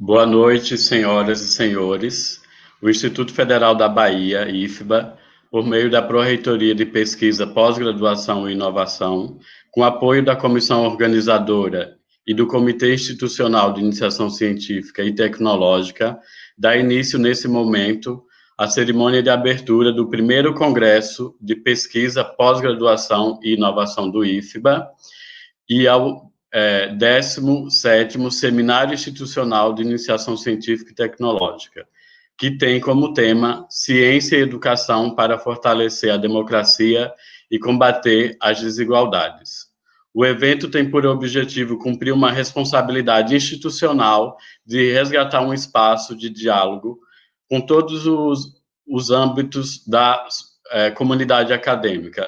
Boa noite, senhoras e senhores. O Instituto Federal da Bahia, IFBA, por meio da Pró-Reitoria de Pesquisa, Pós-Graduação e Inovação, com apoio da Comissão Organizadora e do Comitê Institucional de Iniciação Científica e Tecnológica, dá início, nesse momento, à cerimônia de abertura do primeiro Congresso de Pesquisa, Pós-Graduação e Inovação do IFBA e ao 17º Seminário Institucional de Iniciação Científica e Tecnológica, que tem como tema Ciência e Educação para fortalecer a democracia e combater as desigualdades. O evento tem por objetivo cumprir uma responsabilidade institucional de resgatar um espaço de diálogo com todos os âmbitos da comunidade acadêmica,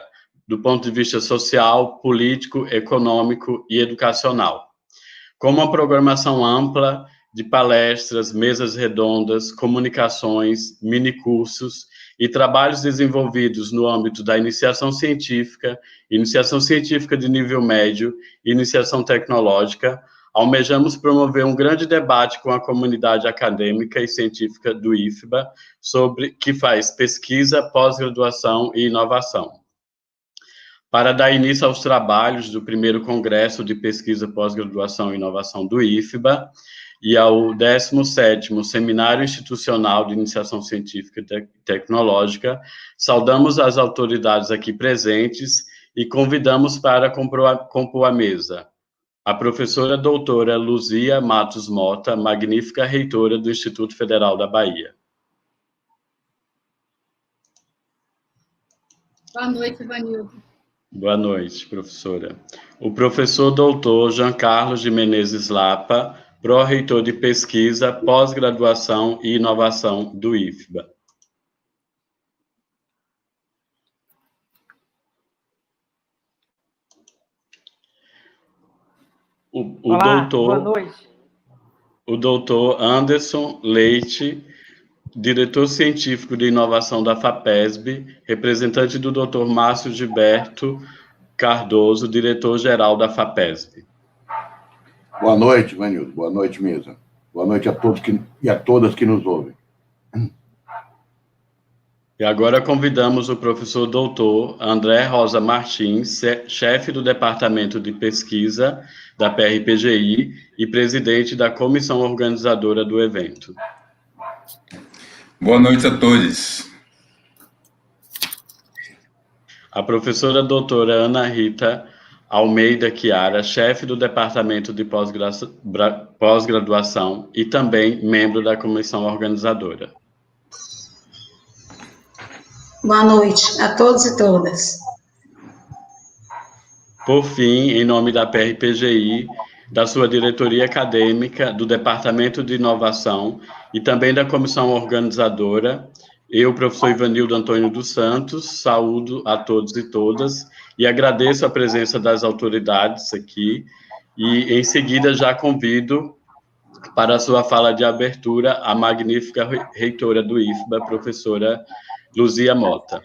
do ponto de vista social, político, econômico e educacional. Com uma programação ampla de palestras, mesas redondas, comunicações, minicursos e trabalhos desenvolvidos no âmbito da iniciação científica de nível médio e iniciação tecnológica, almejamos promover um grande debate com a comunidade acadêmica e científica do IFBA sobre que faz pesquisa, pós-graduação e inovação. Para dar início aos trabalhos do primeiro Congresso de Pesquisa, Pós-Graduação e Inovação do IFBA e ao 17º Seminário Institucional de Iniciação Científica e Tecnológica, saudamos as autoridades aqui presentes e convidamos para compor a mesa a professora doutora Luzia Matos Mota, magnífica reitora do Instituto Federal da Bahia. Boa noite, Ivanildo. Boa noite, professora. O professor doutor Jean Carlos de Menezes Lapa, pró-reitor de pesquisa, pós-graduação e inovação do IFBA. Boa noite. O doutor Anderson Leite, diretor científico de inovação da FAPESB, representante do Dr. Márcio Gilberto Cardoso, diretor-geral da FAPESB. Boa noite, Vanildo. Boa noite, mesa. Boa noite a todos e a todas que nos ouvem. E agora convidamos o professor doutor André Rosa Martins, chefe do Departamento de Pesquisa da PRPGI e presidente da comissão organizadora do evento. Boa noite a todos. A professora doutora Ana Rita Almeida Chiara, chefe do Departamento de Pós-Graduação e também membro da comissão organizadora. Boa noite a todos e todas. Por fim, em nome da PRPGI, da sua diretoria acadêmica, do Departamento de Inovação e também da comissão organizadora, eu, professor Ivanildo Antônio dos Santos, saúdo a todos e todas e agradeço a presença das autoridades aqui e, em seguida, já convido para a sua fala de abertura a magnífica reitora do IFBA, professora Luzia Mota.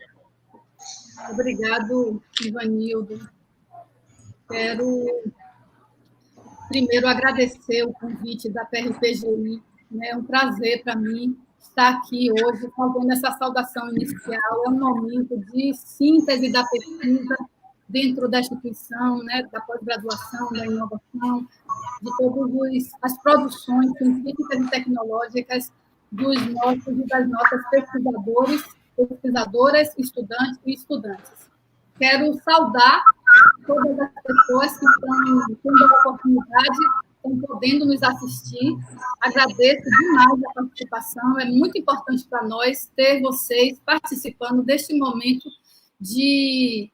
Obrigado, Ivanildo. Quero primeiro agradecer o convite da PRPGI. É um prazer para mim estar aqui hoje fazendo essa saudação inicial. É um momento de síntese da pesquisa dentro da instituição, né, da pós-graduação, da inovação, de todas as produções científicas e tecnológicas dos nossos e das nossas pesquisadoras, estudantes e estudantes. Quero saudar todas as pessoas que estão tendo a oportunidade, estão podendo nos assistir. Agradeço demais a participação, é muito importante para nós ter vocês participando deste momento de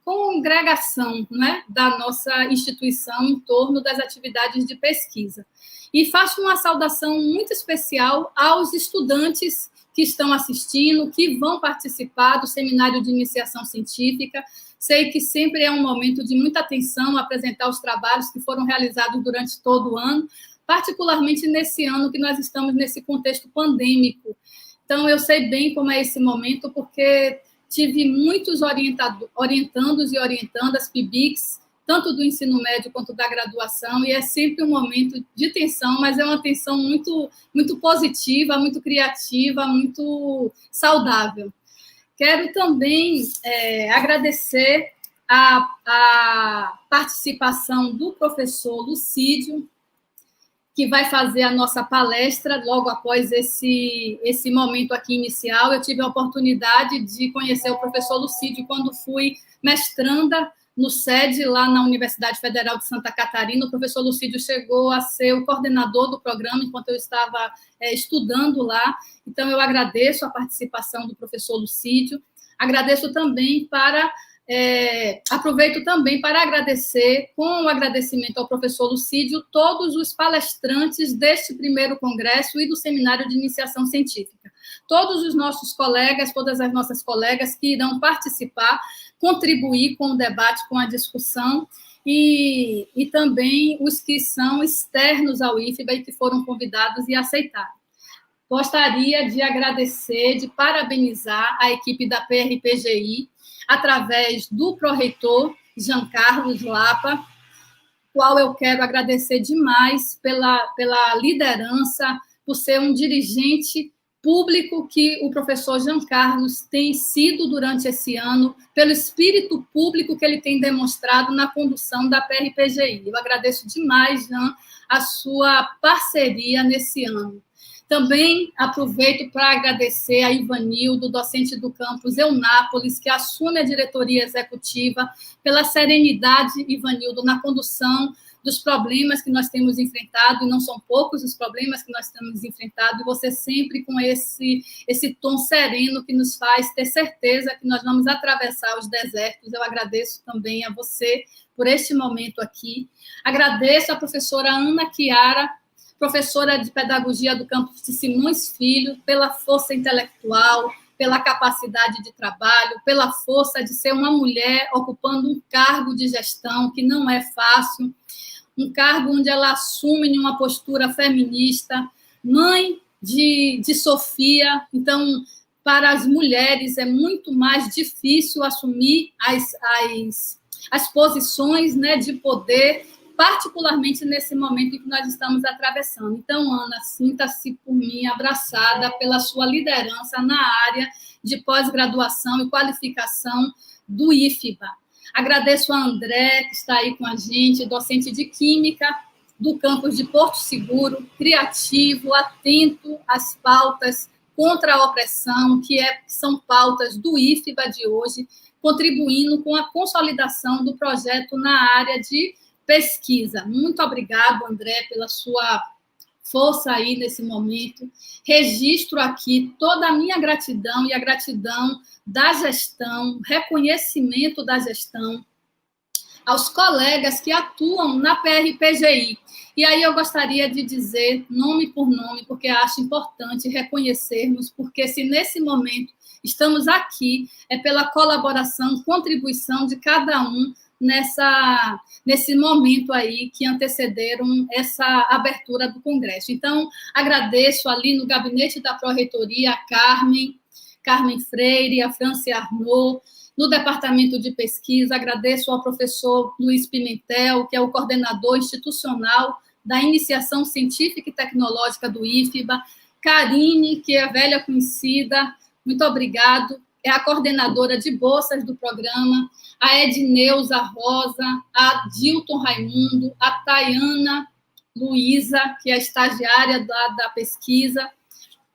congregação, né, da nossa instituição em torno das atividades de pesquisa. E faço uma saudação muito especial aos estudantes que estão assistindo, que vão participar do Seminário de Iniciação Científica. Sei que sempre é um momento de muita atenção apresentar os trabalhos que foram realizados durante todo o ano, particularmente nesse ano que nós estamos nesse contexto pandêmico. Então, eu sei bem como é esse momento, porque tive muitos orientandos e orientandas, PIBICs, tanto do ensino médio quanto da graduação, e é sempre um momento de tensão, mas é uma tensão muito, muito positiva, muito criativa, muito saudável. Quero também agradecer a participação do professor Lucídio, que vai fazer a nossa palestra logo após esse momento aqui inicial. Eu tive a oportunidade de conhecer o professor Lucídio quando fui mestranda no SED, lá na Universidade Federal de Santa Catarina. O professor Lucídio chegou a ser o coordenador do programa enquanto eu estava estudando lá. Então, eu agradeço a participação do professor Lucídio. Agradeço também aproveito também para agradecer, com o agradecimento ao professor Lucídio, todos os palestrantes deste primeiro congresso e do seminário de iniciação científica. Todos os nossos colegas, todas as nossas colegas que irão participar, contribuir com o debate, com a discussão, e também os que são externos ao IFBA e que foram convidados e aceitaram. Gostaria de agradecer, de parabenizar a equipe da PRPGI, através do pró-reitor Jean Carlos Lapa, qual eu quero agradecer demais pela liderança, por ser um dirigente público que o professor Jean Carlos tem sido durante esse ano, pelo espírito público que ele tem demonstrado na condução da PRPGI. Eu agradeço demais, Jean, a sua parceria nesse ano. Também aproveito para agradecer a Ivanildo, docente do campus Eunápolis, que assume a diretoria executiva, pela serenidade, Ivanildo, na condução dos problemas que nós temos enfrentado, e não são poucos os problemas que nós temos enfrentado, e você sempre com esse tom sereno que nos faz ter certeza que nós vamos atravessar os desertos. Eu agradeço também a você por este momento aqui. Agradeço a professora Ana Chiara, professora de pedagogia do campus de Simões Filho, pela força intelectual, pela capacidade de trabalho, pela força de ser uma mulher ocupando um cargo de gestão que não é fácil, um cargo onde ela assume uma postura feminista, mãe de Sofia. Então, para as mulheres é muito mais difícil assumir as posições, né, de poder, particularmente nesse momento em que nós estamos atravessando. Então, Ana, sinta-se por mim abraçada pela sua liderança na área de pós-graduação e qualificação do IFBA. Agradeço a André, que está aí com a gente, docente de Química do campus de Porto Seguro, criativo, atento às pautas contra a opressão, que são pautas do IFBA de hoje, contribuindo com a consolidação do projeto na área de pesquisa. Muito obrigado, André, pela sua força aí nesse momento. Registro aqui toda a minha gratidão e a gratidão da gestão, reconhecimento da gestão aos colegas que atuam na PRPGI. E aí eu gostaria de dizer nome por nome, porque acho importante reconhecermos, porque se nesse momento estamos aqui, é pela colaboração, contribuição de cada um nesse momento aí que antecederam essa abertura do Congresso. Então, agradeço ali no gabinete da Pró-Reitoria a Carmen Freire, a Franci Arnaud, no departamento de pesquisa, agradeço ao professor Luiz Pimentel, que é o coordenador institucional da Iniciação Científica e Tecnológica do IFBA, Karine, que é velha conhecida, muito obrigado, é a coordenadora de bolsas do programa, a Edneuza Rosa, a Dilton Raimundo, a Tayana Luísa, que é a estagiária da pesquisa.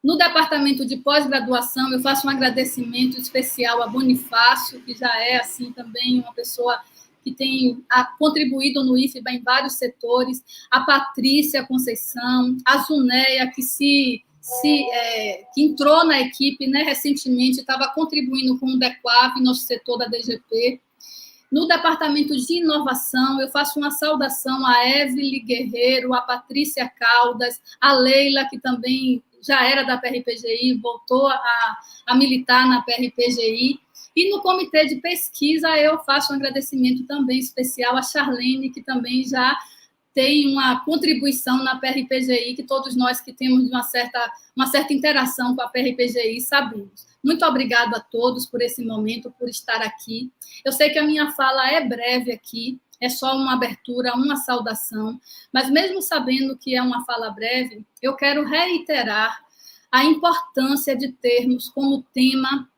No departamento de pós-graduação, eu faço um agradecimento especial a Bonifácio, que já é, assim, também uma pessoa que tem contribuído no IFBA em vários setores, a Patrícia Conceição, a Zuneia, que que entrou na equipe, né, recentemente, estava contribuindo com o DECOAV, nosso setor da DGP. No departamento de inovação, eu faço uma saudação a Evelyn Guerreiro, a Patrícia Caldas, a Leila, que também já era da PRPGI, voltou a militar na PRPGI. E no comitê de pesquisa, eu faço um agradecimento também especial a Charlene, que também já tem uma contribuição na PRPGI, que todos nós que temos uma certa interação com a PRPGI sabemos. Muito obrigado a todos por esse momento, por estar aqui. Eu sei que a minha fala é breve aqui, é só uma abertura, uma saudação, mas mesmo sabendo que é uma fala breve, eu quero reiterar a importância de termos como tema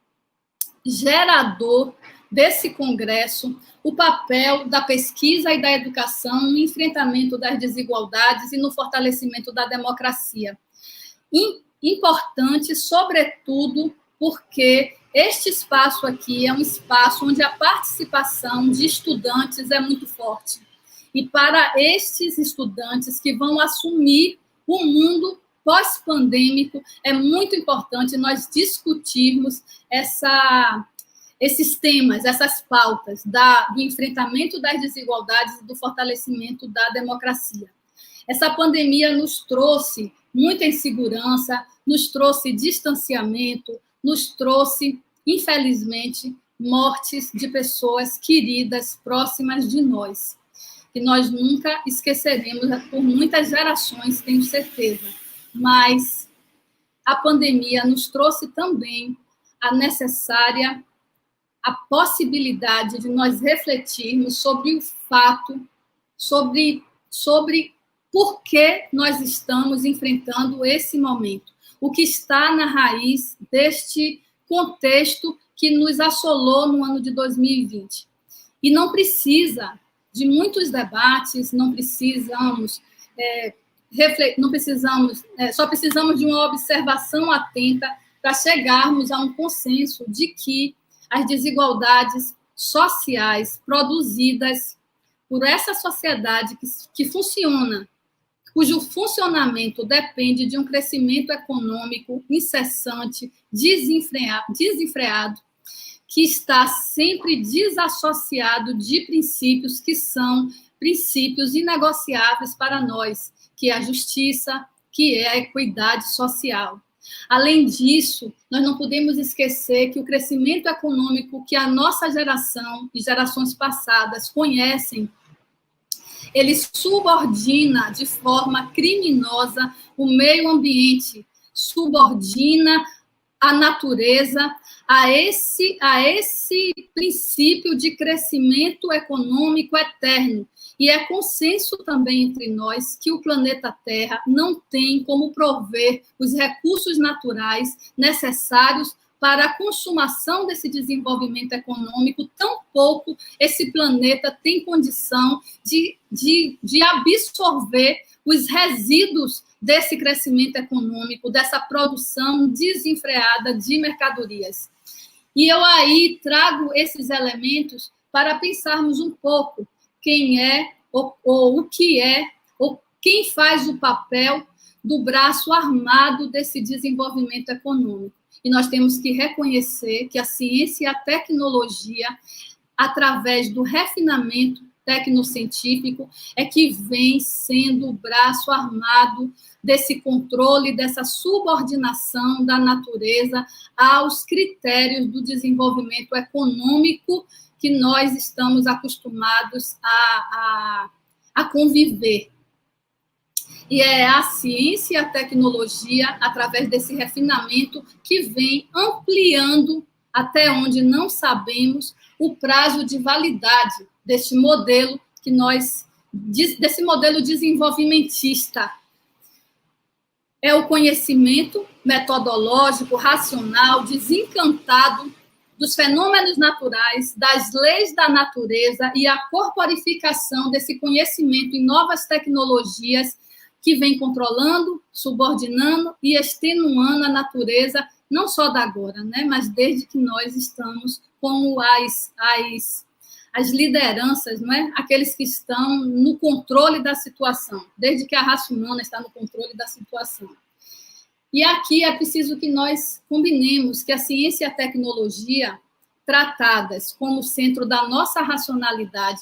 gerador desse congresso o papel da pesquisa e da educação no enfrentamento das desigualdades e no fortalecimento da democracia. Importante, sobretudo, porque este espaço aqui é um espaço onde a participação de estudantes é muito forte. E para estes estudantes que vão assumir o mundo pós-pandêmico, é muito importante nós discutirmos esses temas, essas pautas do enfrentamento das desigualdades e do fortalecimento da democracia. Essa pandemia nos trouxe muita insegurança, nos trouxe distanciamento, nos trouxe, infelizmente, mortes de pessoas queridas, próximas de nós, que nós nunca esqueceremos por muitas gerações, tenho certeza. Mas a pandemia nos trouxe também a possibilidade de nós refletirmos sobre o fato, sobre por que nós estamos enfrentando esse momento, o que está na raiz deste contexto que nos assolou no ano de 2020. E não precisa de muitos debates, só precisamos de uma observação atenta para chegarmos a um consenso de que as desigualdades sociais produzidas por essa sociedade que funciona, cujo funcionamento depende de um crescimento econômico incessante, desenfreado, que está sempre desassociado de princípios que são princípios inegociáveis para nós, que é a justiça, que é a equidade social. Além disso, nós não podemos esquecer que o crescimento econômico que a nossa geração e gerações passadas conhecem, ele subordina de forma criminosa o meio ambiente, subordina a natureza a esse princípio de crescimento econômico eterno. E é consenso também entre nós que o planeta Terra não tem como prover os recursos naturais necessários para a consumação desse desenvolvimento econômico, tampouco esse planeta tem condição de absorver os resíduos desse crescimento econômico, dessa produção desenfreada de mercadorias. E eu aí trago esses elementos para pensarmos um pouco quem é, ou o que é, ou quem faz o papel do braço armado desse desenvolvimento econômico. E nós temos que reconhecer que a ciência e a tecnologia, através do refinamento tecnocientífico, é que vem sendo o braço armado desse controle, dessa subordinação da natureza aos critérios do desenvolvimento econômico que nós estamos acostumados a conviver. E é a ciência e a tecnologia, através desse refinamento, que vem ampliando, até onde não sabemos, o prazo de validade deste modelo desse modelo desenvolvimentista. É o conhecimento metodológico, racional, desencantado dos fenômenos naturais, das leis da natureza e a corporificação desse conhecimento em novas tecnologias que vem controlando, subordinando e extenuando a natureza, não só da agora, né, mas desde que nós estamos como as lideranças, não é? Aqueles que estão no controle da situação, desde que a raça humana está no controle da situação. E aqui é preciso que nós combinemos que a ciência e a tecnologia, tratadas como centro da nossa racionalidade,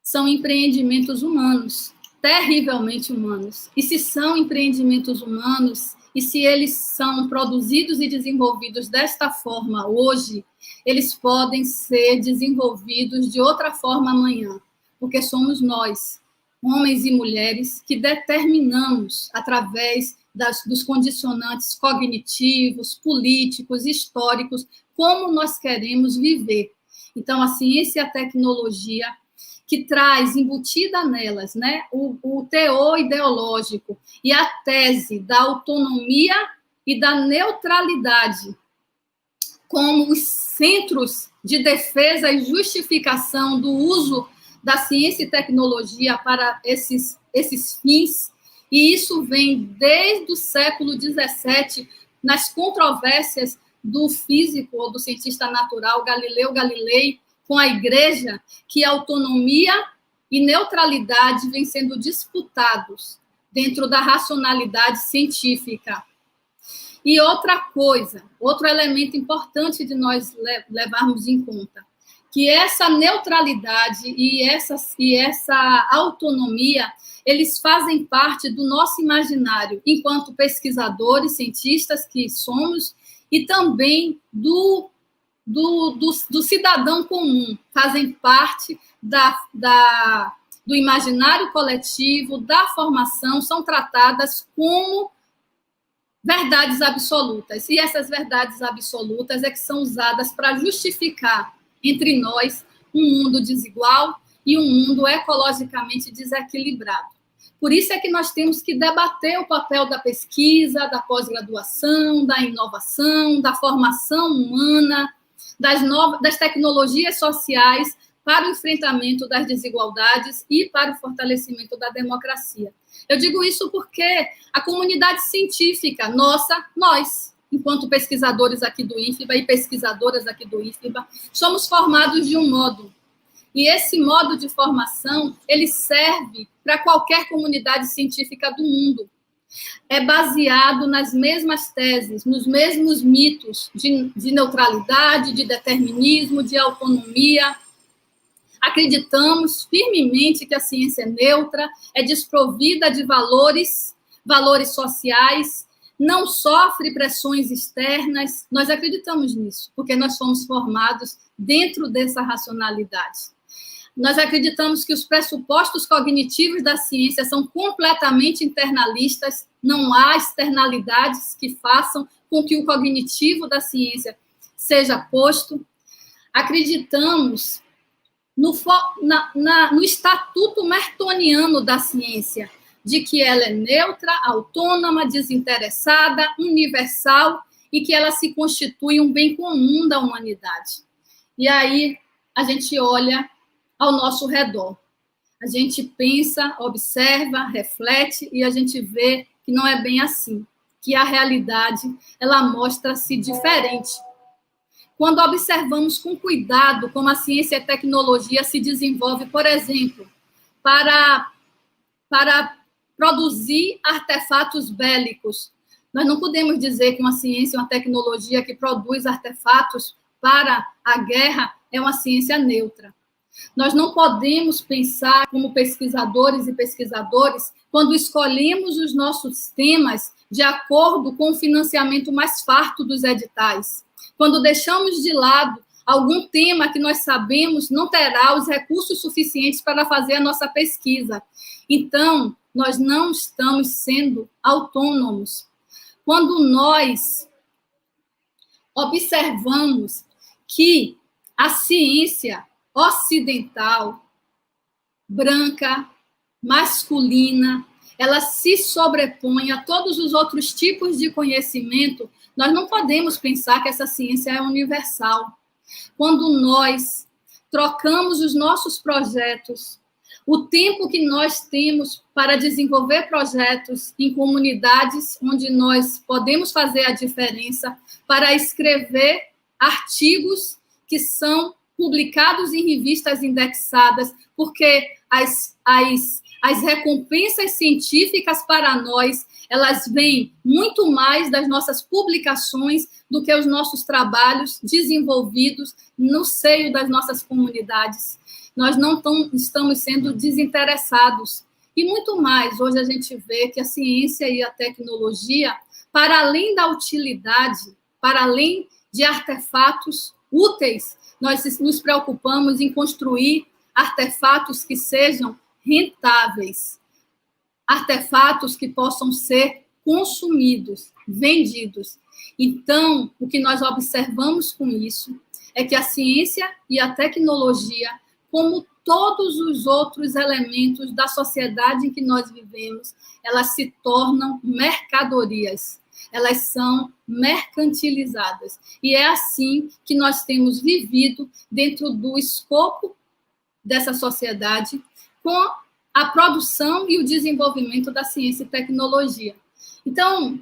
são empreendimentos humanos, terrivelmente humanos. E se são empreendimentos humanos, e se eles são produzidos e desenvolvidos desta forma hoje, eles podem ser desenvolvidos de outra forma amanhã, porque somos nós, homens e mulheres, que determinamos, através dos condicionantes cognitivos, políticos, históricos, como nós queremos viver. Então, a ciência e a tecnologia que traz embutida nelas, né, o teor ideológico e a tese da autonomia e da neutralidade como os centros de defesa e justificação do uso da ciência e tecnologia para esses fins, e isso vem desde o século XVII, nas controvérsias do físico ou do cientista natural Galileu Galilei com a Igreja, que autonomia e neutralidade vêm sendo disputados dentro da racionalidade científica. E outra coisa, outro elemento importante de nós levarmos em conta, que essa neutralidade e essa autonomia, eles fazem parte do nosso imaginário, enquanto pesquisadores, cientistas que somos, e também do cidadão comum, fazem parte do imaginário coletivo, da formação, são tratadas como verdades absolutas. E essas verdades absolutas é que são usadas para justificar entre nós um mundo desigual e um mundo ecologicamente desequilibrado. Por isso é que nós temos que debater o papel da pesquisa, da pós-graduação, da inovação, da formação humana, das tecnologias sociais para o enfrentamento das desigualdades e para o fortalecimento da democracia. Eu digo isso porque a comunidade científica, nós, enquanto pesquisadores aqui do IFBA e pesquisadoras aqui do IFBA, somos formados de um modo. E esse modo de formação, ele serve para qualquer comunidade científica do mundo. É baseado nas mesmas teses, nos mesmos mitos de neutralidade, de determinismo, de autonomia. Acreditamos firmemente que a ciência é neutra, é desprovida de valores sociais, não sofre pressões externas. Nós acreditamos nisso, porque nós fomos formados dentro dessa racionalidade. Nós acreditamos que os pressupostos cognitivos da ciência são completamente internalistas, não há externalidades que façam com que o cognitivo da ciência seja posto. Acreditamos no estatuto mertoniano da ciência, de que ela é neutra, autônoma, desinteressada, universal e que ela se constitui um bem comum da humanidade. E aí a gente olha ao nosso redor. A gente pensa, observa, reflete e a gente vê que não é bem assim, que a realidade ela mostra-se diferente. Quando observamos com cuidado como a ciência e a tecnologia se desenvolve, por exemplo, para produzir artefatos bélicos, nós não podemos dizer que uma ciência, uma tecnologia que produz artefatos para a guerra é uma ciência neutra. Nós não podemos pensar como pesquisadores e pesquisadoras quando escolhemos os nossos temas de acordo com o financiamento mais farto dos editais. Quando deixamos de lado algum tema que nós sabemos não terá os recursos suficientes para fazer a nossa pesquisa. Então, nós não estamos sendo autônomos. Quando nós observamos que a ciência ocidental, branca, masculina, ela se sobrepõe a todos os outros tipos de conhecimento, nós não podemos pensar que essa ciência é universal. Quando nós trocamos os nossos projetos, o tempo que nós temos para desenvolver projetos em comunidades onde nós podemos fazer a diferença, para escrever artigos que são publicados em revistas indexadas, porque as recompensas científicas para nós, elas vêm muito mais das nossas publicações do que os nossos trabalhos desenvolvidos no seio das nossas comunidades. Nós não estamos sendo desinteressados. E muito mais, hoje a gente vê que a ciência e a tecnologia, para além da utilidade, para além de artefatos úteis, nós nos preocupamos em construir artefatos que sejam rentáveis, artefatos que possam ser consumidos, vendidos. Então, o que nós observamos com isso é que a ciência e a tecnologia, como todos os outros elementos da sociedade em que nós vivemos, elas se tornam mercadorias, elas são mercantilizadas. E é assim que nós temos vivido dentro do escopo dessa sociedade com a produção e o desenvolvimento da ciência e tecnologia. Então,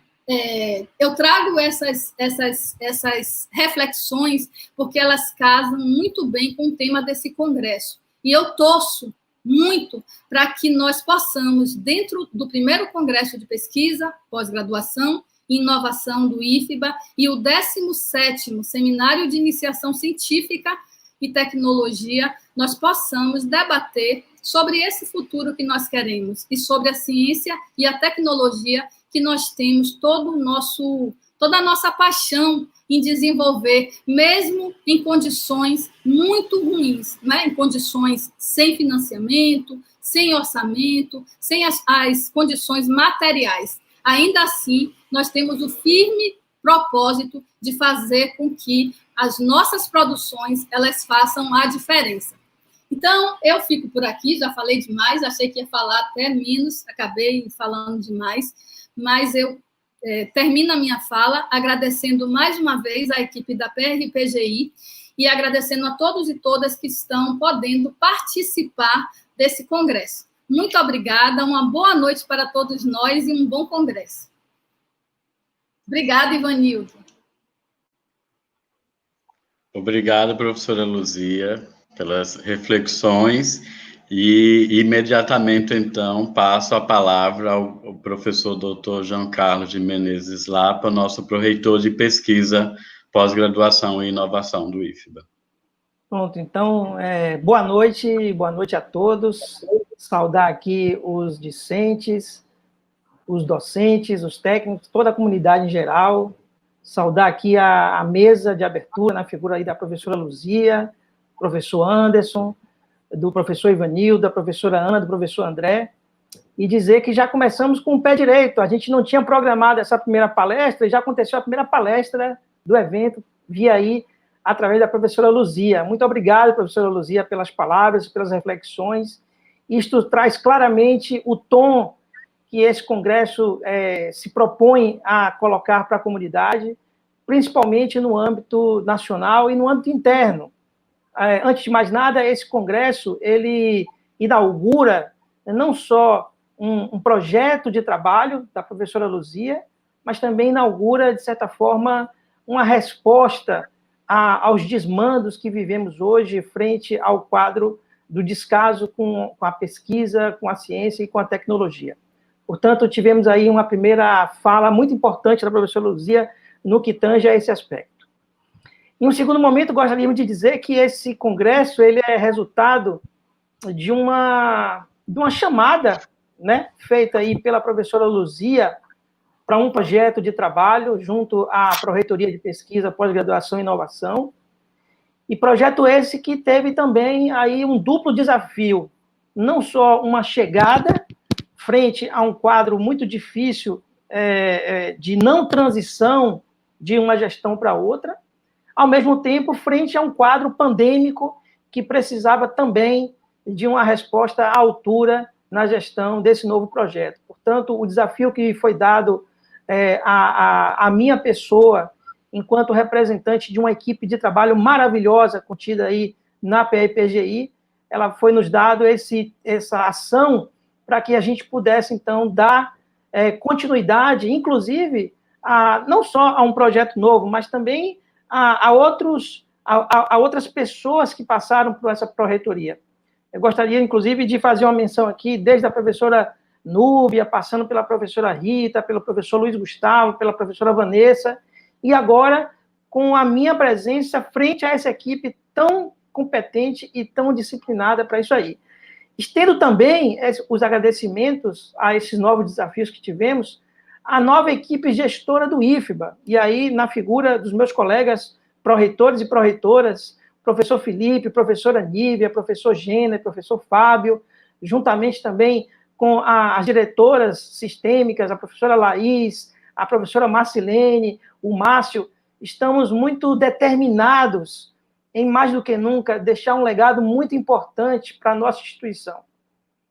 eu trago essas reflexões porque elas casam muito bem com o tema desse congresso. E eu torço muito para que nós possamos, dentro do primeiro congresso de pesquisa, pós-graduação e inovação do IFBA e o 17º Seminário de Iniciação Científica e Tecnologia, nós possamos debater sobre esse futuro que nós queremos e sobre a ciência e a tecnologia que nós temos toda a nossa paixão em desenvolver, mesmo em condições muito ruins, né? Em condições sem financiamento, sem orçamento, sem as condições materiais. Ainda assim, nós temos o firme propósito de fazer com que as nossas produções elas façam a diferença. Então, eu fico por aqui, já falei demais, achei que ia falar até menos, acabei falando demais, mas eu termino a minha fala agradecendo mais uma vez a equipe da PRPGI e agradecendo a todos e todas que estão podendo participar desse congresso. Muito obrigada, uma boa noite para todos nós e um bom congresso. Obrigada, Ivanildo. Obrigado, professora Luzia, pelas reflexões. E, imediatamente, então, passo a palavra ao professor Dr. João Carlos de Menezes Lapa, nosso pró-reitor de pesquisa, pós-graduação e inovação do IFBA. Pronto, então, boa noite a todos. Saudar aqui os discentes, os docentes, os técnicos, toda a comunidade em geral. Saudar aqui a mesa de abertura, na figura aí da professora Luzia, professor Anderson, do professor Ivanildo, da professora Ana, do professor André, e dizer que já começamos com o pé direito. A gente não tinha programado essa primeira palestra, e já aconteceu a primeira palestra do evento, via aí, através da professora Luzia. Muito obrigado, professora Luzia, pelas palavras, pelas reflexões. Isto traz claramente o tom que esse congresso se propõe a colocar para a comunidade, principalmente no âmbito nacional e no âmbito interno. Antes de mais nada, esse congresso, ele inaugura não só um projeto de trabalho da professora Luzia, mas também inaugura, de certa forma, uma resposta aos desmandos que vivemos hoje frente ao quadro do descaso com a pesquisa, com a ciência e com a tecnologia. Portanto, tivemos aí uma primeira fala muito importante da professora Luzia no que tange a esse aspecto. Em um segundo momento, gostaríamos de dizer que esse congresso ele é resultado de uma chamada, né, feita aí pela professora Luzia para um projeto de trabalho junto à Pró-Reitoria de Pesquisa, Pós-Graduação e Inovação, e projeto esse que teve também aí um duplo desafio, não só uma chegada frente a um quadro muito difícil de não transição de uma gestão para outra, ao mesmo tempo, frente a um quadro pandêmico que precisava também de uma resposta à altura na gestão desse novo projeto. Portanto, o desafio que foi dado à minha pessoa, enquanto representante de uma equipe de trabalho maravilhosa contida aí na PRPGI, ela foi nos dado essa ação para que a gente pudesse, então, dar continuidade, inclusive, não só a um projeto novo, mas também a outras pessoas que passaram por essa pró-reitoria. Eu gostaria, inclusive, de fazer uma menção aqui, desde a professora Núbia, passando pela professora Rita, pelo professor Luiz Gustavo, pela professora Vanessa, e agora com a minha presença frente a essa equipe tão competente e tão disciplinada para isso aí. Estendo também os agradecimentos a esses novos desafios que tivemos, a nova equipe gestora do IFBA, e aí na figura dos meus colegas pró-reitores e pró-reitoras, professor Felipe, professora Nívia, professor Gêner, professor Fábio, juntamente também com as diretoras sistêmicas, a professora Laís, a professora Marcilene, o Márcio, estamos muito determinados em mais do que nunca, deixar um legado muito importante para a nossa instituição.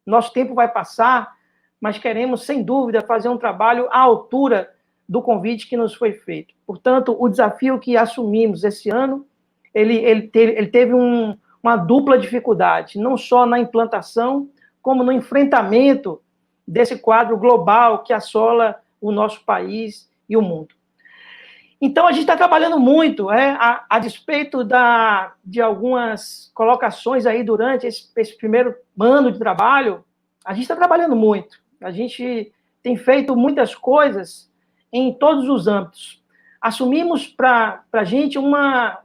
Nosso tempo vai passar, mas queremos, sem dúvida, fazer um trabalho à altura do convite que nos foi feito. Portanto, o desafio que assumimos esse ano, ele teve uma dupla dificuldade, não só na implantação, como no enfrentamento desse quadro global que assola o nosso país e o mundo. Então, a gente está trabalhando muito, a despeito de algumas colocações aí durante esse primeiro ano de trabalho, a gente está trabalhando muito. A gente tem feito muitas coisas em todos os âmbitos. Assumimos para a gente uma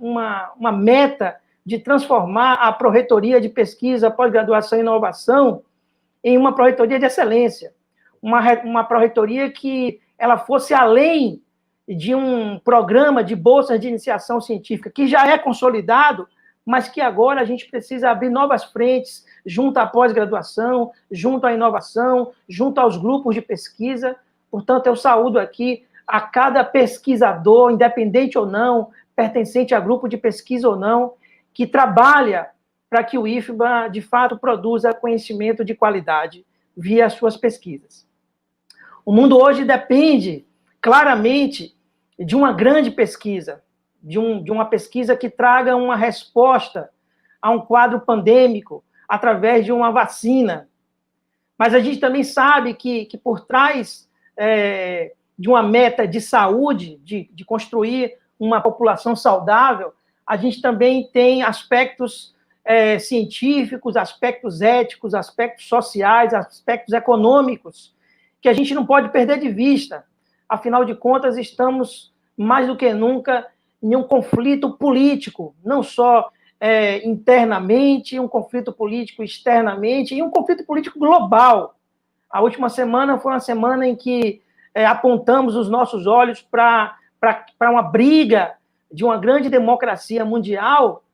meta de transformar a Pró-Reitoria de Pesquisa, Pós-Graduação e Inovação em uma Pró-Reitoria de Excelência. Uma Pró-Reitoria que ela fosse além de um programa de bolsas de iniciação científica, que já é consolidado, mas que agora a gente precisa abrir novas frentes junto à pós-graduação, junto à inovação, junto aos grupos de pesquisa. Portanto, eu saúdo aqui a cada pesquisador, independente ou não, pertencente a grupo de pesquisa ou não, que trabalha para que o IFBA, de fato, produza conhecimento de qualidade via as suas pesquisas. O mundo hoje depende, claramente, de uma grande pesquisa, de uma pesquisa que traga uma resposta a um quadro pandêmico através de uma vacina. Mas a gente também sabe que por trás de uma meta de saúde, de construir uma população saudável, a gente também tem aspectos científicos, aspectos éticos, aspectos sociais, aspectos econômicos, que a gente não pode perder de vista. Afinal de contas, estamos, mais do que nunca, em um conflito político, não só internamente, um conflito político externamente, e um conflito político global. A última semana foi uma semana em que apontamos os nossos olhos para uma briga de uma grande democracia mundial,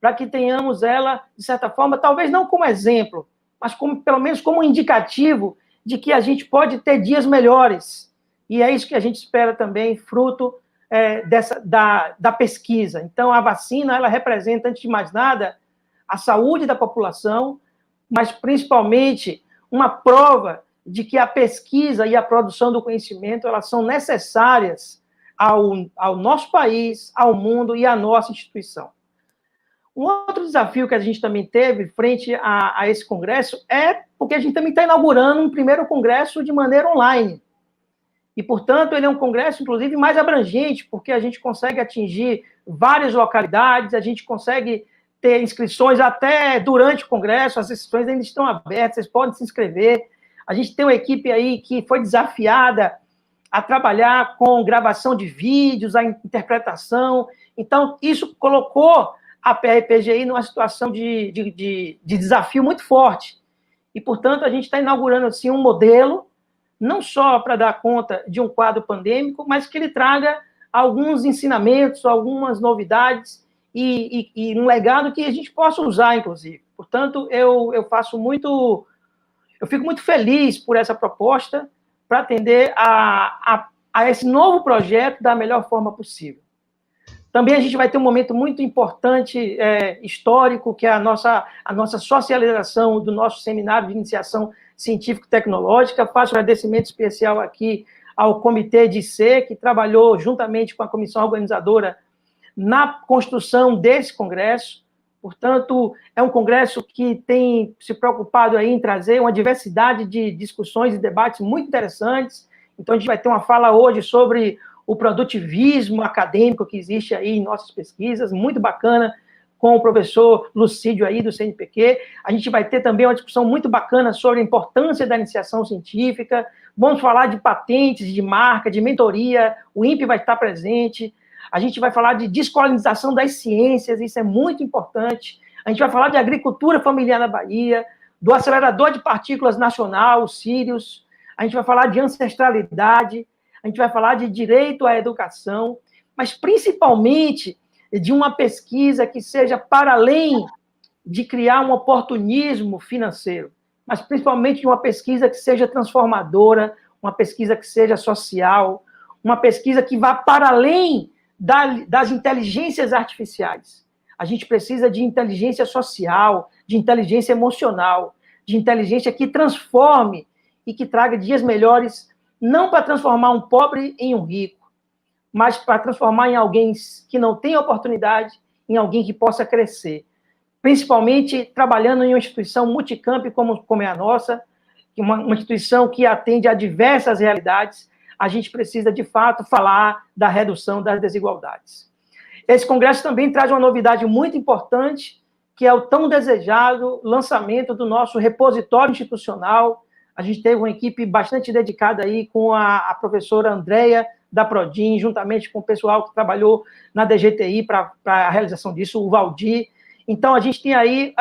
para que tenhamos ela, de certa forma, talvez não como exemplo, mas pelo menos como indicativo de que a gente pode ter dias melhores. E é isso que a gente espera também, fruto da pesquisa. Então, a vacina, ela representa, antes de mais nada, a saúde da população, mas, principalmente, uma prova de que a pesquisa e a produção do conhecimento, elas são necessárias ao nosso país, ao mundo e à nossa instituição. Um outro desafio que a gente também teve frente a esse congresso é porque a gente também está inaugurando um primeiro congresso de maneira online. E, portanto, ele é um congresso, inclusive, mais abrangente, porque a gente consegue atingir várias localidades, a gente consegue ter inscrições até durante o congresso, as inscrições ainda estão abertas, vocês podem se inscrever. A gente tem uma equipe aí que foi desafiada a trabalhar com gravação de vídeos, a interpretação. Então, isso colocou a PRPGI numa situação de desafio muito forte. E, portanto, a gente está inaugurando assim, um modelo, não só para dar conta de um quadro pandêmico, mas que ele traga alguns ensinamentos, algumas novidades e um legado que a gente possa usar, inclusive. Portanto, eu fico muito feliz por essa proposta para atender a esse novo projeto da melhor forma possível. Também a gente vai ter um momento muito importante, histórico, que é a nossa socialização do nosso seminário de iniciação científico-tecnológica. Faço um agradecimento especial aqui ao Comitê de IC, que trabalhou juntamente com a comissão organizadora na construção desse congresso. Portanto, é um congresso que tem se preocupado aí em trazer uma diversidade de discussões e debates muito interessantes. Então, a gente vai ter uma fala hoje sobre o produtivismo acadêmico que existe aí em nossas pesquisas, muito bacana, com o professor Lucídio aí do CNPq. A gente vai ter também uma discussão muito bacana sobre a importância da iniciação científica. Vamos falar de patentes, de marca, de mentoria, o INPE vai estar presente. A gente vai falar de descolonização das ciências, isso é muito importante. A gente vai falar de agricultura familiar na Bahia, do acelerador de partículas nacional, o Sirius. A gente vai falar de ancestralidade, a gente vai falar de direito à educação, mas principalmente de uma pesquisa que seja para além de criar um oportunismo financeiro, mas principalmente de uma pesquisa que seja transformadora, uma pesquisa que seja social, uma pesquisa que vá para além das inteligências artificiais. A gente precisa de inteligência social, de inteligência emocional, de inteligência que transforme e que traga dias melhores, não para transformar um pobre em um rico, mas para transformar em alguém que não tem oportunidade, em alguém que possa crescer. Principalmente trabalhando em uma instituição multicamp como é a nossa, uma instituição que atende a diversas realidades, a gente precisa, de fato, falar da redução das desigualdades. Esse congresso também traz uma novidade muito importante, que é o tão desejado lançamento do nosso repositório institucional. A gente teve uma equipe bastante dedicada aí com a professora Andréia, da Prodin, juntamente com o pessoal que trabalhou na DGTI para a realização disso, o Valdir. Então, a gente tem aí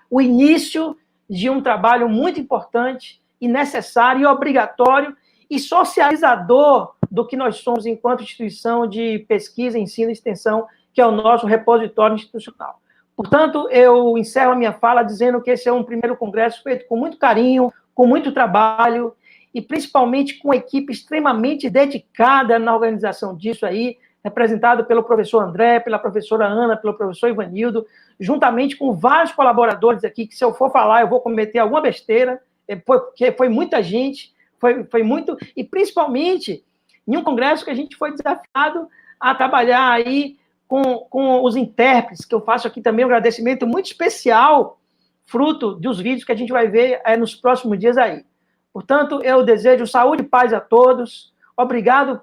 o início de um trabalho muito importante e necessário e obrigatório e socializador do que nós somos enquanto instituição de pesquisa, ensino e extensão, que é o nosso repositório institucional. Portanto, eu encerro a minha fala dizendo que esse é um primeiro congresso feito com muito carinho, com muito trabalho, e principalmente com uma equipe extremamente dedicada na organização disso aí, representado pelo professor André, pela professora Ana, pelo professor Ivanildo, juntamente com vários colaboradores aqui, que se eu for falar eu vou cometer alguma besteira, porque foi muita gente, foi muito, e principalmente em um congresso que a gente foi desafiado a trabalhar aí com os intérpretes, que eu faço aqui também um agradecimento muito especial, fruto dos vídeos que a gente vai ver nos próximos dias aí. Portanto, eu desejo saúde e paz a todos, obrigado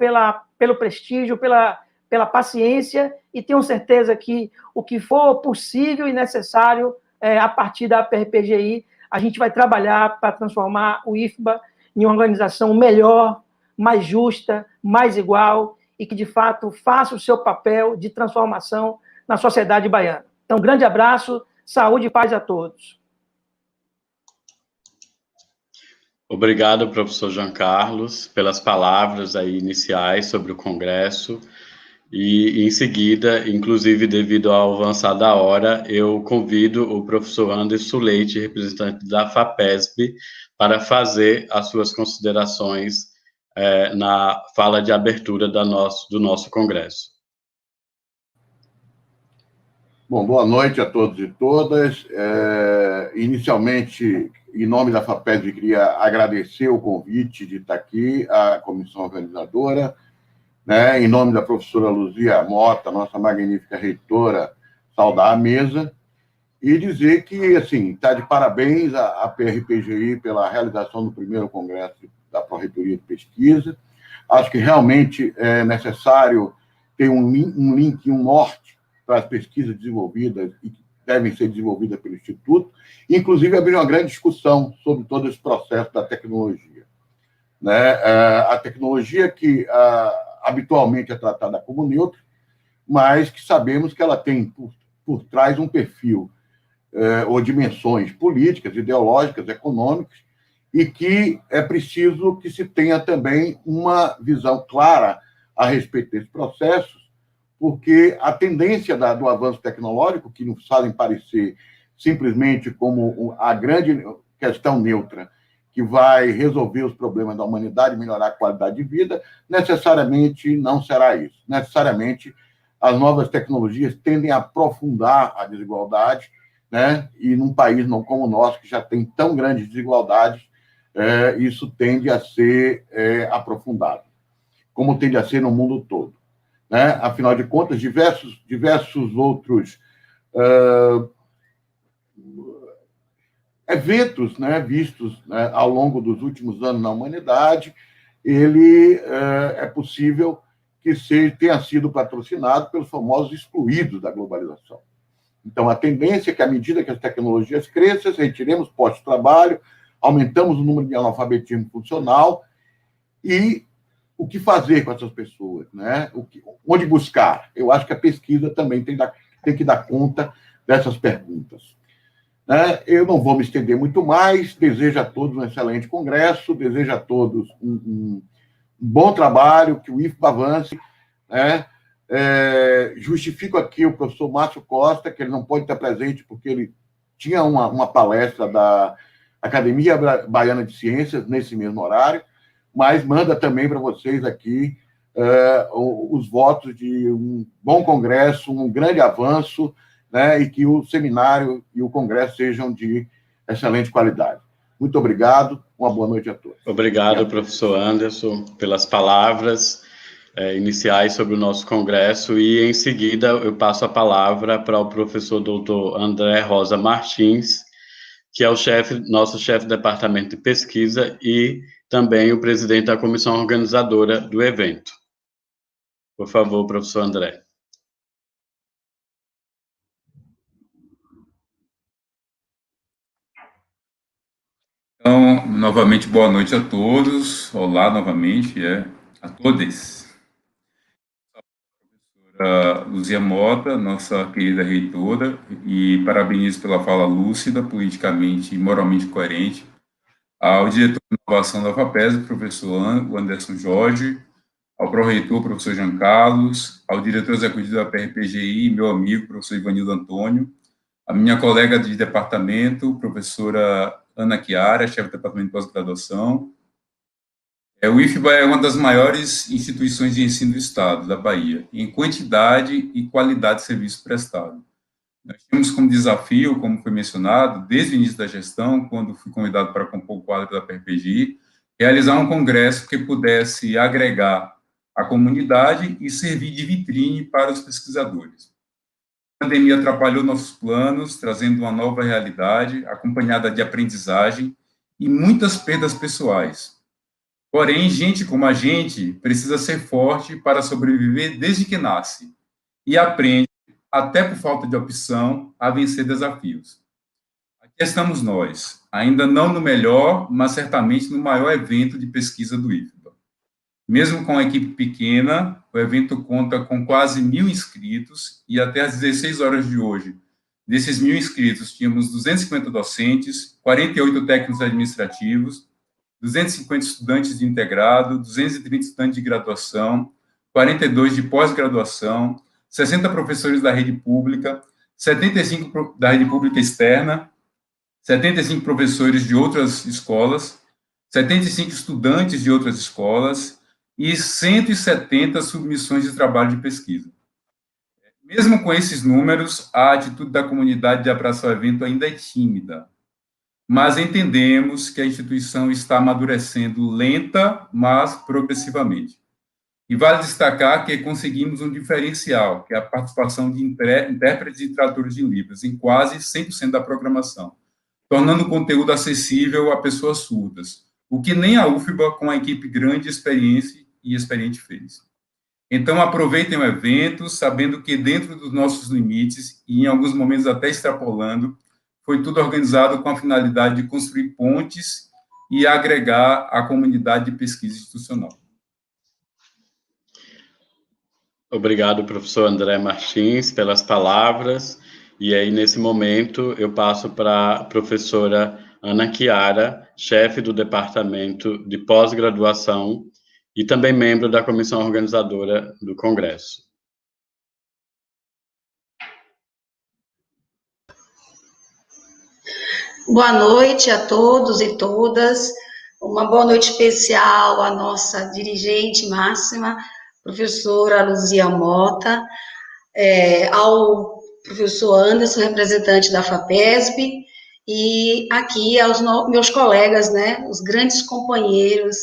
pelo prestígio, pela paciência, e tenho certeza que o que for possível e necessário, a partir da PRPGI, a gente vai trabalhar para transformar o IFBA em uma organização melhor, mais justa, mais igual, e que, de fato, faça o seu papel de transformação na sociedade baiana. Então, grande abraço, saúde e paz a todos. Obrigado, professor Jean Carlos, pelas palavras aí iniciais sobre o Congresso. E, em seguida, inclusive devido ao avançar da hora, eu convido o professor Anderson Leite, representante da FAPESB, para fazer as suas considerações na fala de abertura do nosso Congresso. Bom, boa noite a todos e todas. Inicialmente, em nome da FAPESB, queria agradecer o convite de estar aqui, à comissão organizadora, né? Em nome da professora Luzia Mota, nossa magnífica reitora, saudar a mesa, e dizer que, assim, está de parabéns a PRPGI pela realização do primeiro congresso da Pró-Reitoria de Pesquisa. Acho que realmente é necessário ter um link, um norte para as pesquisas desenvolvidas e que devem ser desenvolvidas pelo Instituto, inclusive abrir uma grande discussão sobre todo esse processo da tecnologia. Né? A tecnologia que habitualmente é tratada como neutra, mas que sabemos que ela tem por trás um perfil ou dimensões políticas, ideológicas, econômicas, e que é preciso que se tenha também uma visão clara a respeito desses processos, porque a tendência do avanço tecnológico, que nos fazem parecer simplesmente como a grande questão neutra que vai resolver os problemas da humanidade e melhorar a qualidade de vida, necessariamente não será isso. Necessariamente, as novas tecnologias tendem a aprofundar a desigualdade, né? E num país não como o nosso, que já tem tão grandes desigualdades, isso tende a ser aprofundado, como tende a ser no mundo todo. Né? Afinal de contas, diversos outros eventos, né, vistos, né, ao longo dos últimos anos na humanidade, ele é possível que tenha sido patrocinado pelos famosos excluídos da globalização. Então, a tendência é que, à medida que as tecnologias cresçam, retiremos postos de trabalho, aumentamos o número de analfabetismo funcional e o que fazer com essas pessoas, né? Onde buscar? Eu acho que a pesquisa também tem que dar conta dessas perguntas. Né? Eu não vou me estender muito mais, desejo a todos um excelente congresso, desejo a todos um bom trabalho, que o IFBA avance. Né? Justifico aqui o professor Márcio Costa, que ele não pode estar presente porque ele tinha uma palestra da Academia Baiana de Ciências nesse mesmo horário, mas manda também para vocês aqui os votos de um bom congresso, um grande avanço, né, e que o seminário e o congresso sejam de excelente qualidade. Muito obrigado, uma boa noite a todos. Obrigado, professor Anderson, pelas palavras iniciais sobre o nosso congresso, e em seguida eu passo a palavra para o professor doutor André Rosa Martins, que é o nosso chefe do departamento de pesquisa e também o presidente da comissão organizadora do evento. Por favor, professor André. Então, novamente, boa noite a todos. Olá, novamente, a todos. A Luzia Mota, nossa querida reitora, e parabenizo pela fala lúcida, politicamente e moralmente coerente, ao diretor de inovação da FAPESB, professor Anderson Jorge, ao pró-reitor, professor Jean Carlos, ao diretor executivo da PRPGI, meu amigo, professor Ivanildo Antônio, a minha colega de departamento, professora Ana Chiara, chefe do departamento de pós-graduação. O IFBA é uma das maiores instituições de ensino do Estado, da Bahia, em quantidade e qualidade de serviço prestado. Nós temos como desafio, como foi mencionado, desde o início da gestão, quando fui convidado para compor o quadro da PRPGI, realizar um congresso que pudesse agregar a comunidade e servir de vitrine para os pesquisadores. A pandemia atrapalhou nossos planos, trazendo uma nova realidade, acompanhada de aprendizagem e muitas perdas pessoais. Porém, gente como a gente precisa ser forte para sobreviver desde que nasce e aprende, até por falta de opção, a vencer desafios. Aqui estamos nós, ainda não no melhor, mas certamente no maior evento de pesquisa do IFBA. Mesmo com a equipe pequena, o evento conta com quase 1.000 inscritos e até às 16 horas de hoje, desses 1.000 inscritos, tínhamos 250 docentes, 48 técnicos administrativos, 250 estudantes de integrado, 230 estudantes de graduação, 42 de pós-graduação, 60 professores da rede pública, 75 da rede pública externa, 75 professores de outras escolas, 75 estudantes de outras escolas e 170 submissões de trabalho de pesquisa. Mesmo com esses números, a atitude da comunidade de abraçar o evento ainda é tímida, mas entendemos que a instituição está amadurecendo lenta, mas progressivamente. E vale destacar que conseguimos um diferencial, que é a participação de intérpretes e tradutores de Libras, em quase 100% da programação, tornando o conteúdo acessível a pessoas surdas, o que nem a UFBA, com a equipe grande e experiente, fez. Então, aproveitem o evento, sabendo que dentro dos nossos limites, e em alguns momentos até extrapolando, foi tudo organizado com a finalidade de construir pontes e agregar a comunidade de pesquisa institucional. Obrigado, professor André Martins, pelas palavras. E aí, nesse momento, eu passo para a professora Ana Chiara, chefe do departamento de pós-graduação e também membro da comissão organizadora do Congresso. Boa noite a todos e todas. Uma boa noite especial à nossa dirigente máxima, professora Luzia Mota, ao professor Anderson, representante da FAPESB, e aqui aos meus colegas, né, os grandes companheiros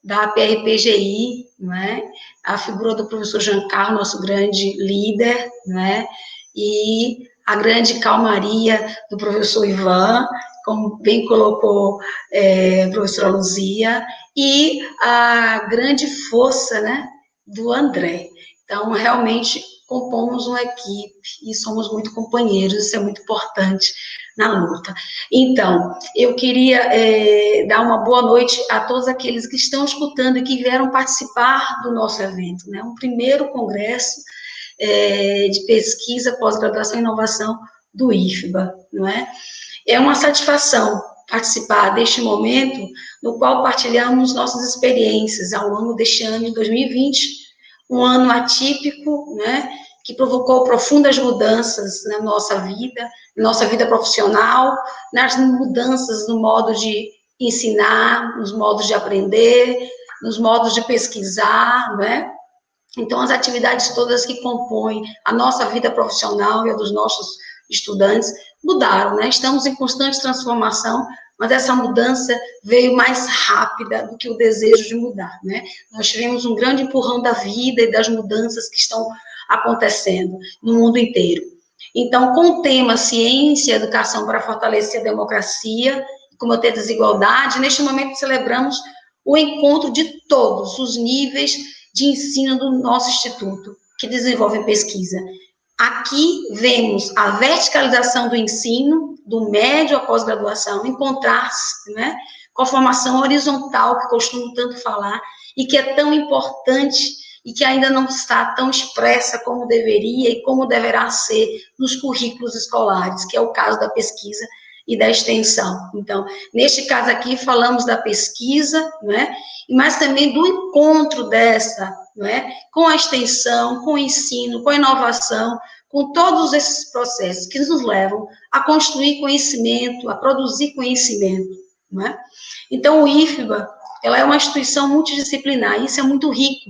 da PRPGI, né, a figura do professor Jean Carlos, nosso grande líder, né, e a grande calmaria do professor Ivan, como bem colocou a professora Luzia, e a grande força, né, do André. Então, realmente, compomos uma equipe e somos muito companheiros, isso é muito importante na luta. Então, eu queria dar uma boa noite a todos aqueles que estão escutando e que vieram participar do nosso evento, né, um primeiro congresso de pesquisa, pós-graduação e inovação do IFBA, não é? É uma satisfação participar deste momento no qual partilhamos nossas experiências ao longo deste ano de 2020, um ano atípico, né, que provocou profundas mudanças na nossa vida profissional, nas mudanças no modo de ensinar, nos modos de aprender, nos modos de pesquisar, não é? Então, as atividades todas que compõem a nossa vida profissional e a dos nossos estudantes mudaram, né? Estamos em constante transformação, mas essa mudança veio mais rápida do que o desejo de mudar, né? Nós tivemos um grande empurrão da vida e das mudanças que estão acontecendo no mundo inteiro. Então, com o tema Ciência e Educação para Fortalecer a Democracia e combater a desigualdade, neste momento celebramos o encontro de todos os níveis de ensino do nosso instituto, que desenvolve pesquisa. Aqui vemos a verticalização do ensino, do médio à pós-graduação, encontrar-se, né, com a formação horizontal, que costumo tanto falar, e que é tão importante e que ainda não está tão expressa como deveria e como deverá ser nos currículos escolares, que é o caso da pesquisa e da extensão. Então, neste caso aqui, falamos da pesquisa, né, mas também do encontro dessa, né, com a extensão, com o ensino, com a inovação, com todos esses processos que nos levam a construir conhecimento, a produzir conhecimento, né? Então, o IFBA, ela é uma instituição multidisciplinar, e isso é muito rico.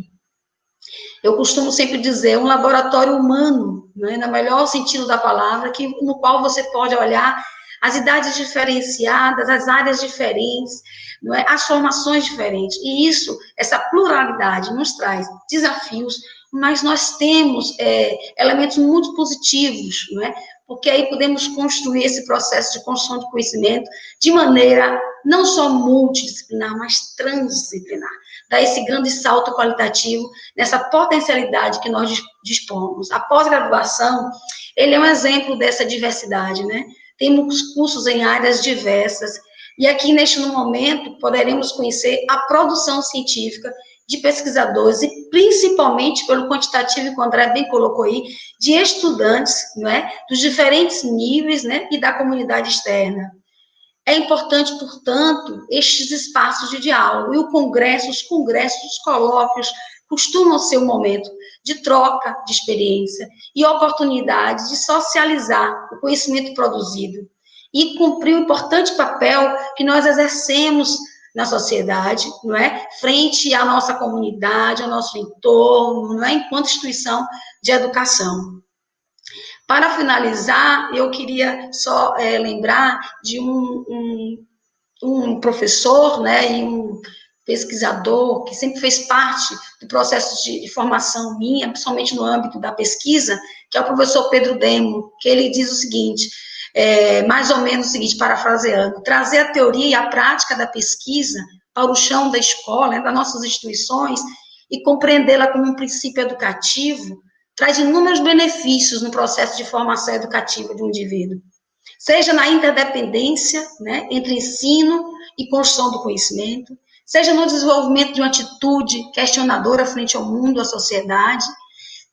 Eu costumo sempre dizer, um laboratório humano, né, no melhor sentido da palavra, no qual você pode olhar as idades diferenciadas, as áreas diferentes, não é? As formações diferentes. E isso, essa pluralidade nos traz desafios, mas nós temos elementos muito positivos, não é? Porque aí podemos construir esse processo de construção de conhecimento de maneira não só multidisciplinar, mas transdisciplinar. Dar esse grande salto qualitativo nessa potencialidade que nós dispomos. A pós-graduação, ele é um exemplo dessa diversidade, né? Temos cursos em áreas diversas, e aqui, neste momento, poderemos conhecer a produção científica de pesquisadores, e principalmente, pelo quantitativo que o André bem colocou aí, de estudantes, não é? Dos diferentes níveis, né? E da comunidade externa. É importante, portanto, estes espaços de diálogo, e os congressos, os colóquios, costumam ser um momento de troca de experiência e oportunidade de socializar o conhecimento produzido e cumprir o importante papel que nós exercemos na sociedade, não é? Frente à nossa comunidade, ao nosso entorno, não é? Enquanto instituição de educação. Para finalizar, eu queria só lembrar de um professor, né, e um pesquisador que sempre fez parte do processo de formação minha, principalmente no âmbito da pesquisa, que é o professor Pedro Demo, que ele diz o seguinte, mais ou menos o seguinte, parafraseando, trazer a teoria e a prática da pesquisa para o chão da escola, né, das nossas instituições, e compreendê-la como um princípio educativo, traz inúmeros benefícios no processo de formação educativa de um indivíduo, seja na interdependência, né, entre ensino e construção do conhecimento, seja no desenvolvimento de uma atitude questionadora frente ao mundo, à sociedade,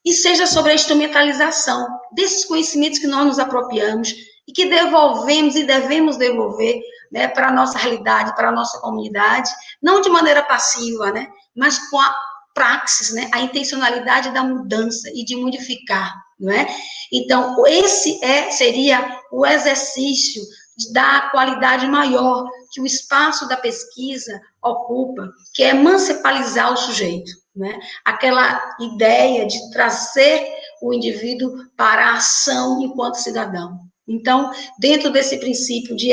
e seja sobre a instrumentalização desses conhecimentos que nós nos apropriamos e que devolvemos e devemos devolver, né, para a nossa realidade, para a nossa comunidade, não de maneira passiva, né, mas com a praxis, né, a intencionalidade da mudança e de modificar, não é? Então, esse seria o exercício da qualidade maior que o espaço da pesquisa ocupa, que é emancipalizar o sujeito, né? Aquela ideia de trazer o indivíduo para a ação enquanto cidadão. Então, dentro desse princípio de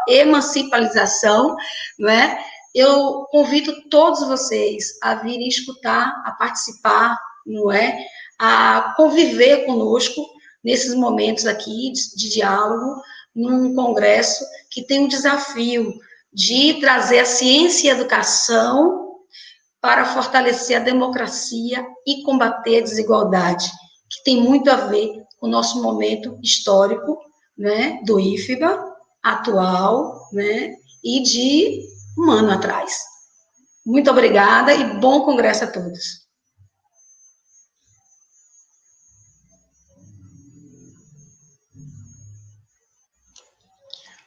emancipalização, não é? Eu convido todos vocês a virem escutar, a participar, não é? A conviver conosco nesses momentos aqui de diálogo, num congresso que tem um desafio de trazer a ciência e a educação para fortalecer a democracia e combater a desigualdade, que tem muito a ver com o nosso momento histórico, né, do IFBA atual, né, e de um ano atrás. Muito obrigada e bom congresso a todos.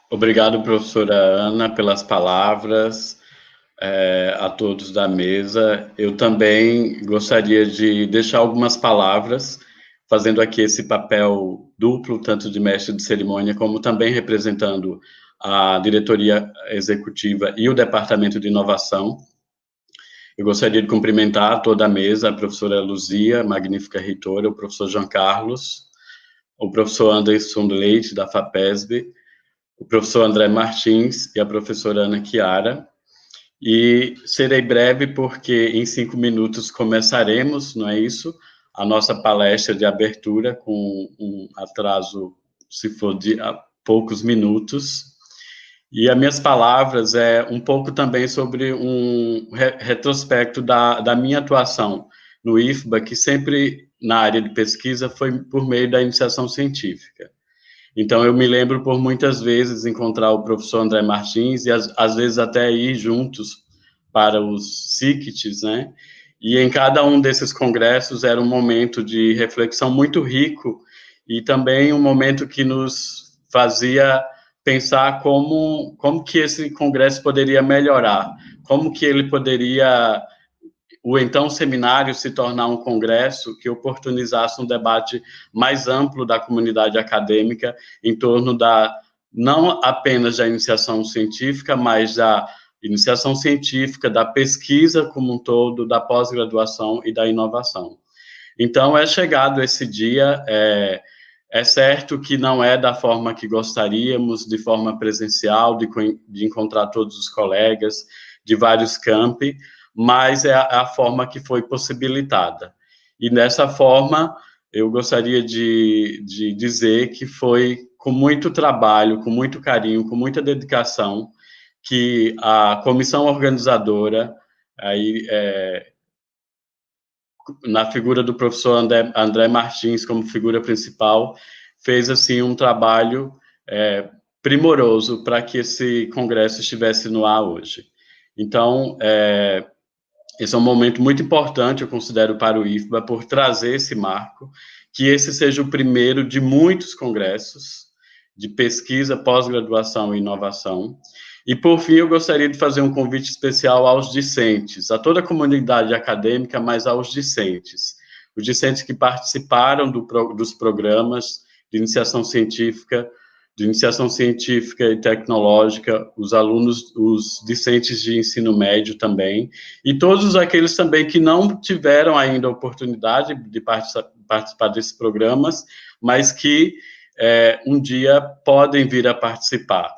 Obrigado, professora Ana, pelas palavras, a todos da mesa. Eu também gostaria de deixar algumas palavras, fazendo aqui esse papel duplo, tanto de mestre de cerimônia, como também representando a diretoria executiva e o departamento de inovação. Eu gostaria de cumprimentar toda a mesa, a professora Luzia, magnífica reitora, o professor João Carlos, o professor Anderson Leite, da FAPESB, o professor André Martins e a professora Ana Chiara. E serei breve porque em 5 minutos começaremos, não é isso? A nossa palestra de abertura com um atraso, se for de poucos minutos. E as minhas palavras é um pouco também sobre um retrospecto da minha atuação no IFBA, que sempre na área de pesquisa foi por meio da iniciação científica. Então, eu me lembro por muitas vezes encontrar o professor André Martins e às vezes até ir juntos para os CICTs, né? E em cada um desses congressos era um momento de reflexão muito rico e também um momento que nos fazia pensar como que esse congresso poderia melhorar, como que ele poderia, o então seminário, se tornar um congresso que oportunizasse um debate mais amplo da comunidade acadêmica em torno não apenas da iniciação científica, mas da iniciação científica, da pesquisa como um todo, da pós-graduação e da inovação. Então, é chegado esse dia, é certo que não é da forma que gostaríamos, de forma presencial, de encontrar todos os colegas de vários campi, mas é a forma que foi possibilitada. E dessa forma, eu gostaria de dizer que foi com muito trabalho, com muito carinho, com muita dedicação, que a comissão organizadora, aí, na figura do professor André Martins como figura principal, fez assim um trabalho primoroso para que esse congresso estivesse no ar hoje. Então, esse é um momento muito importante, eu considero, para o IFBA, por trazer esse marco, que esse seja o primeiro de muitos congressos de pesquisa, pós-graduação e inovação. E, por fim, eu gostaria de fazer um convite especial aos discentes, a toda a comunidade acadêmica, mas aos discentes. Os discentes que participaram dos programas de iniciação científica e tecnológica, os alunos, os discentes de ensino médio também, e todos aqueles também que não tiveram ainda a oportunidade de participar desses programas, mas que um dia podem vir a participar.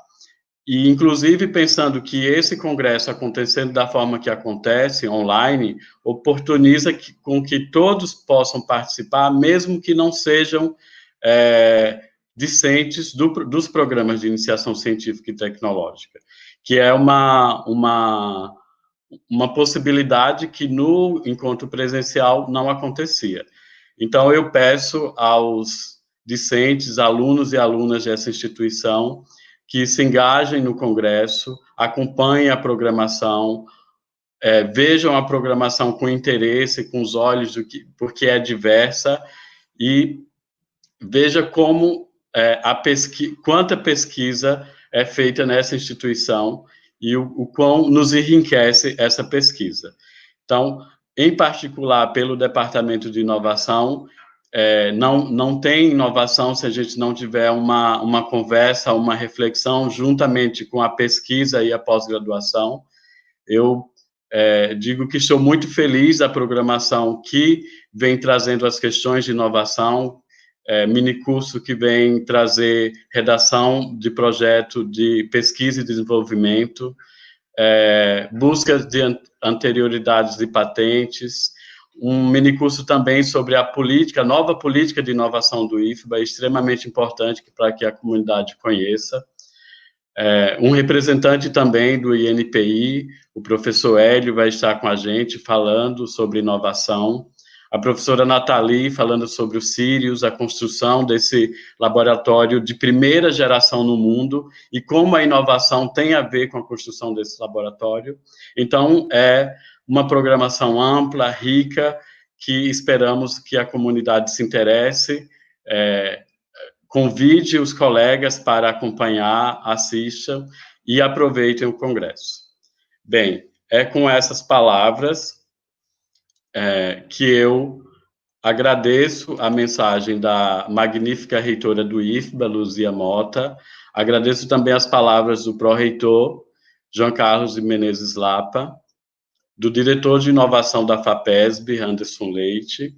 E, inclusive, pensando que esse congresso, acontecendo da forma que acontece, online, oportuniza com que todos possam participar, mesmo que não sejam discentes dos programas de iniciação científica e tecnológica, que é uma possibilidade que no encontro presencial não acontecia. Então, eu peço aos discentes, alunos e alunas dessa instituição, que se engajem no congresso, acompanhem a programação, vejam a programação com interesse, com os olhos, porque é diversa, e veja como quanta pesquisa é feita nessa instituição e o quão nos enriquece essa pesquisa. Então, em particular, pelo Departamento de Inovação, não tem inovação se a gente não tiver uma conversa, uma reflexão juntamente com a pesquisa e a pós-graduação. Eu digo que estou muito feliz da programação que vem trazendo as questões de inovação, minicurso que vem trazer redação de projeto de pesquisa e desenvolvimento, busca de anterioridades de patentes, um minicurso também sobre a nova política de inovação do IFBA, extremamente importante para que a comunidade conheça. Um representante também do INPI, o professor Hélio, vai estar com a gente falando sobre inovação. A professora Nathalie falando sobre o Sirius, a construção desse laboratório de primeira geração no mundo e como a inovação tem a ver com a construção desse laboratório. Então, uma programação ampla, rica, que esperamos que a comunidade se interesse, convide os colegas para acompanhar, assistam e aproveitem o congresso. Bem, com essas palavras que eu agradeço a mensagem da magnífica reitora do IFBA, Luzia Mota, agradeço também as palavras do pró-reitor, João Carlos de Menezes Lapa, do diretor de inovação da FAPESB, Anderson Leite,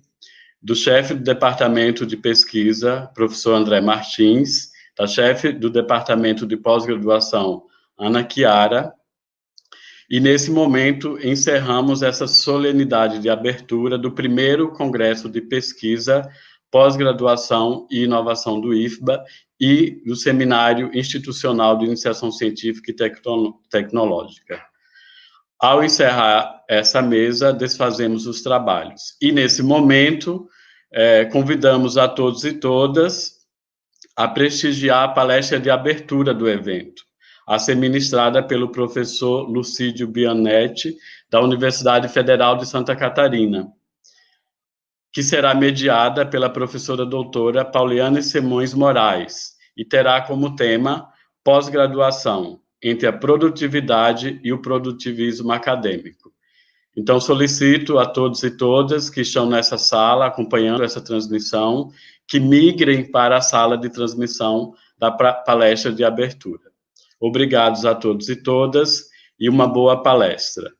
do chefe do departamento de pesquisa, professor André Martins, da chefe do departamento de pós-graduação, Ana Chiara, e nesse momento encerramos essa solenidade de abertura do primeiro Congresso de Pesquisa, Pós-Graduação e Inovação do IFBA e do Seminário Institucional de Iniciação Científica e Tecnológica. Ao encerrar essa mesa, desfazemos os trabalhos. E, nesse momento, convidamos a todos e todas a prestigiar a palestra de abertura do evento, a ser ministrada pelo professor Lucídio Bianetti, da Universidade Federal de Santa Catarina, que será mediada pela professora doutora Pauliane Simões Moraes, e terá como tema pós-graduação, entre a produtividade e o produtivismo acadêmico. Então, solicito a todos e todas que estão nessa sala, acompanhando essa transmissão, que migrem para a sala de transmissão da palestra de abertura. Obrigados a todos e todas, e uma boa palestra.